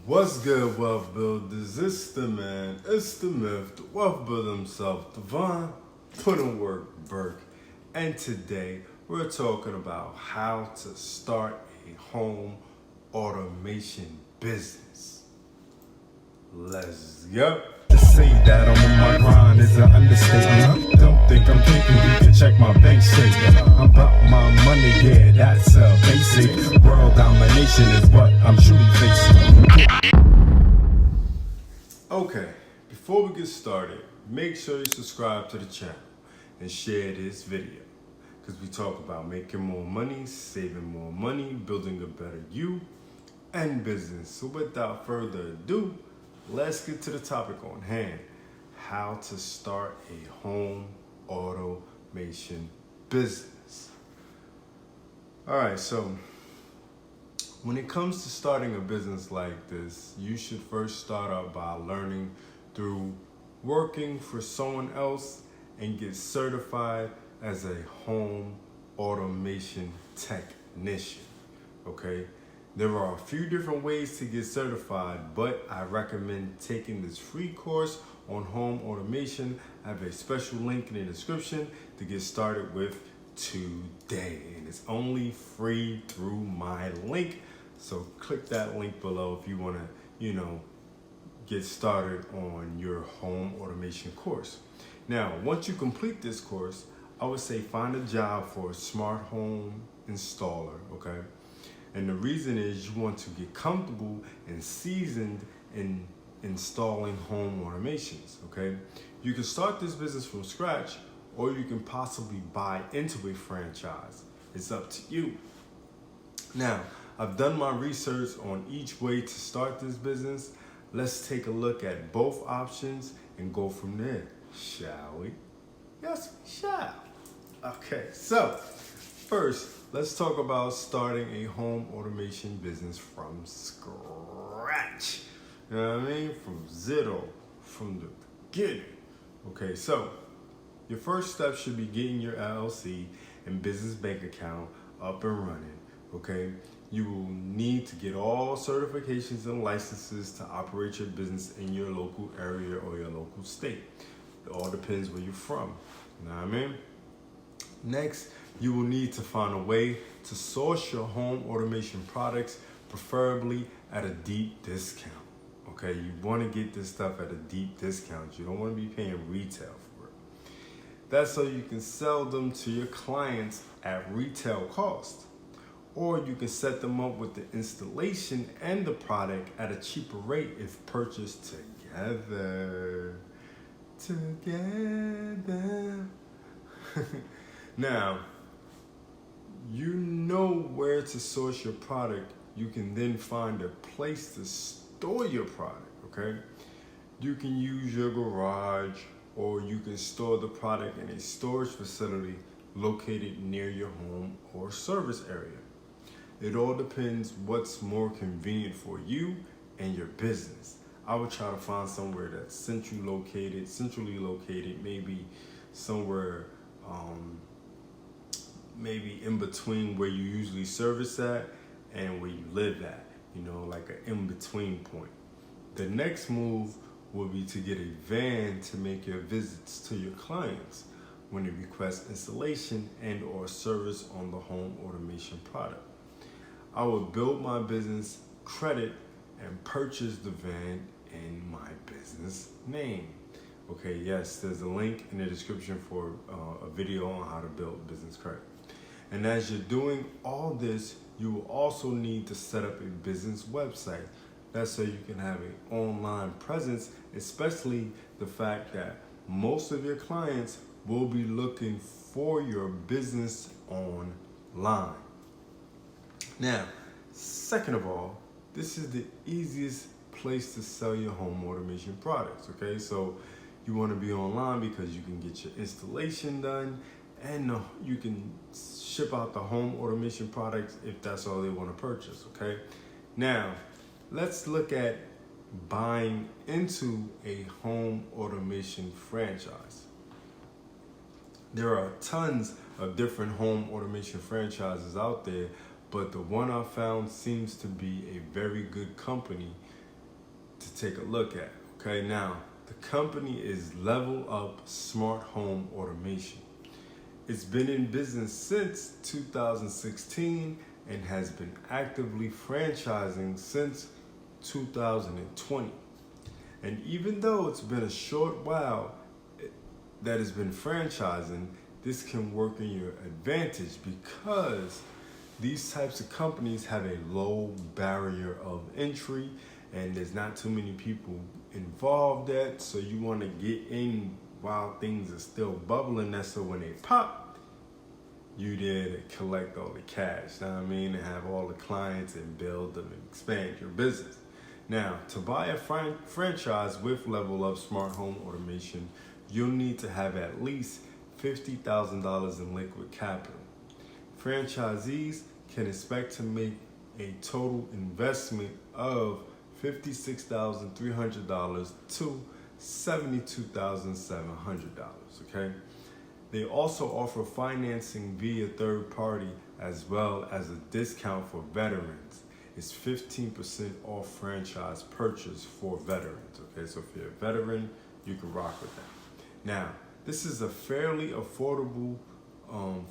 What's good, wealth builders? It's the man, it's the myth, the wealth builder himself, Devon, put in work, Burke. And today we're talking about how to start a home automation business. Let's go. To say that I'm on my grind is an understatement. Don't think I'm thinking, you can check my bank statement. I'm about my money, yeah, that's a basic. World domination is what I'm truly facing. Okay, before we get started, make sure you subscribe to the channel and share this video, because we talk about making more money, saving more money, building a better you and business. So without further ado, let's get to the topic on hand: how to start a home automation business. All right, so when it comes to starting a business like this, you should first start out by learning through working for someone else and get certified as a home automation technician. Okay? There are a few different ways to get certified, but I recommend taking this free course on home automation. I have a special link in the description to get started with today, and it's only free through my link. So click that link below if you want to, get started on your home automation course. Now, once you complete this course, I would say find a job for a smart home installer, okay? And the reason is you want to get comfortable and seasoned in installing home automations, okay? You can start this business from scratch, or you can possibly buy into a franchise. It's up to you. Now, I've done my research on each way to start this business. Let's take a look at both options and go from there, shall we? Yes, we shall. Okay, so first, let's talk about starting a home automation business from scratch. You know what I mean? From zero, from the beginning. Okay, so your first step should be getting your LLC and business bank account up and running, okay? You will need to get all certifications and licenses to operate your business in your local area or your local state. It all depends where you're from, you know what I mean? Next, you will need to find a way to source your home automation products, preferably at a deep discount. Okay, you want to get this stuff at a deep discount. You don't want to be paying retail for it. That's so you can sell them to your clients at retail cost. Or you can set them up with the installation and the product at a cheaper rate if purchased together. Now, you know where to source your product. You can then find a place to store your product, okay? You can use your garage, or you can store the product in a storage facility located near your home or service area. It all depends what's more convenient for you and your business. I would try to find somewhere that's centrally located, maybe somewhere maybe in between where you usually service at and where you live at, like an in-between point. The next move will be to get a van to make your visits to your clients when they request installation and or service on the home automation product. I would build my business credit and purchase the van in my business name. Okay, yes, there's a link in the description for a video on how to build business credit. And as you're doing all this, you will also need to set up a business website. That's so you can have an online presence, especially the fact that most of your clients will be looking for your business online. Now, second of all, this is the easiest place to sell your home automation products, okay? So you want to be online because you can get your installation done and you can ship out the home automation products if that's all they want to purchase, okay? Now, let's look at buying into a home automation franchise. There are tons of different home automation franchises out there, but the one I found seems to be a very good company to take a look at. Okay, now the company is Level Up Smart Home Automation. It's been in business since 2016 and has been actively franchising since 2020. And even though it's been a short while that has been franchising, this can work in your advantage because these types of companies have a low barrier of entry and there's not too many people involved yet. So you want to get in while things are still bubbling. That's so when they pop, you there to collect all the cash, you know what I mean? And have all the clients and build them and expand your business. Now, to buy a franchise with Level Up Smart Home Automation, you'll need to have at least $50,000 in liquid capital. Franchisees can expect to make a total investment of $56,300 to $72,700, okay? They also offer financing via third party as well as a discount for veterans. It's 15% off franchise purchase for veterans, okay? So if you're a veteran, you can rock with that. Now, this is a fairly affordable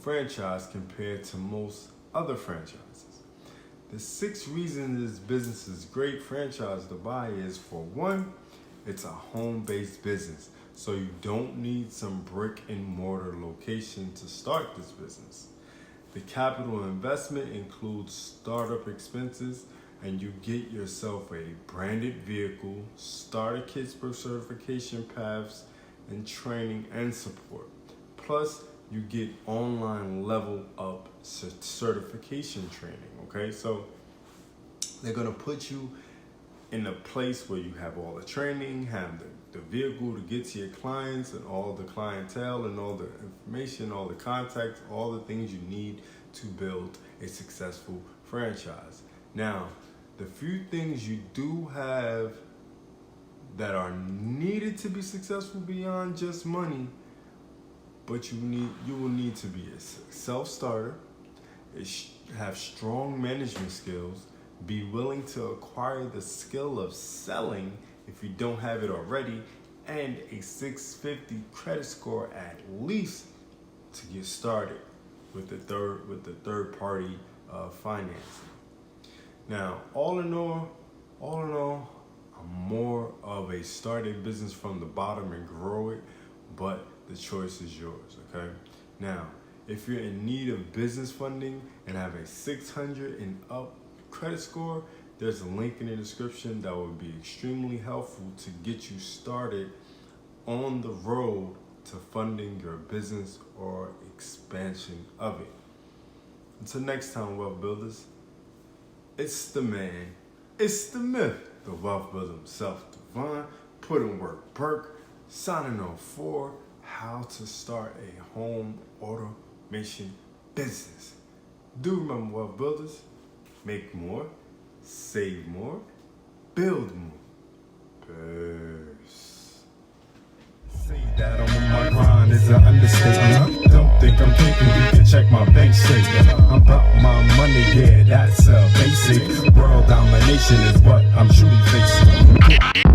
franchise compared to most other franchises. The 6 reasons this business is a great franchise to buy is, for one, it's a home-based business, so you don't need some brick and mortar location to start this business. The capital investment includes startup expenses, and you get yourself a branded vehicle, starter kits for certification paths, and training and support. Plus, you get online Level Up certification training, okay? So they're gonna put you in a place where you have all the training, have the vehicle to get to your clients and all the clientele and all the information, all the contacts, all the things you need to build a successful franchise. Now, the few things you do have that are needed to be successful beyond just money, but you will need to be a self-starter, have strong management skills, be willing to acquire the skill of selling if you don't have it already, and a 650 credit score at least to get started with the third party financing. Now, all in all, I'm more of a start a business from the bottom and grow it, but the choice is yours, okay? Now, if you're in need of business funding and have a 600 and up credit score, there's a link in the description that would be extremely helpful to get you started on the road to funding your business or expansion of it. Until next time, Wealth Builders, it's the man, it's the myth, the Wealth Builder himself, Devon, put in work Burke, signing off for how to start a home automation business. Do remember, Wealth Builders, make more, save more, build more. Peace. Say that I'm on my grind is an understatement. Don't think I'm thinking you can check my bank statement. I'm about my money, yeah, that's basic. World domination is what I'm truly facing.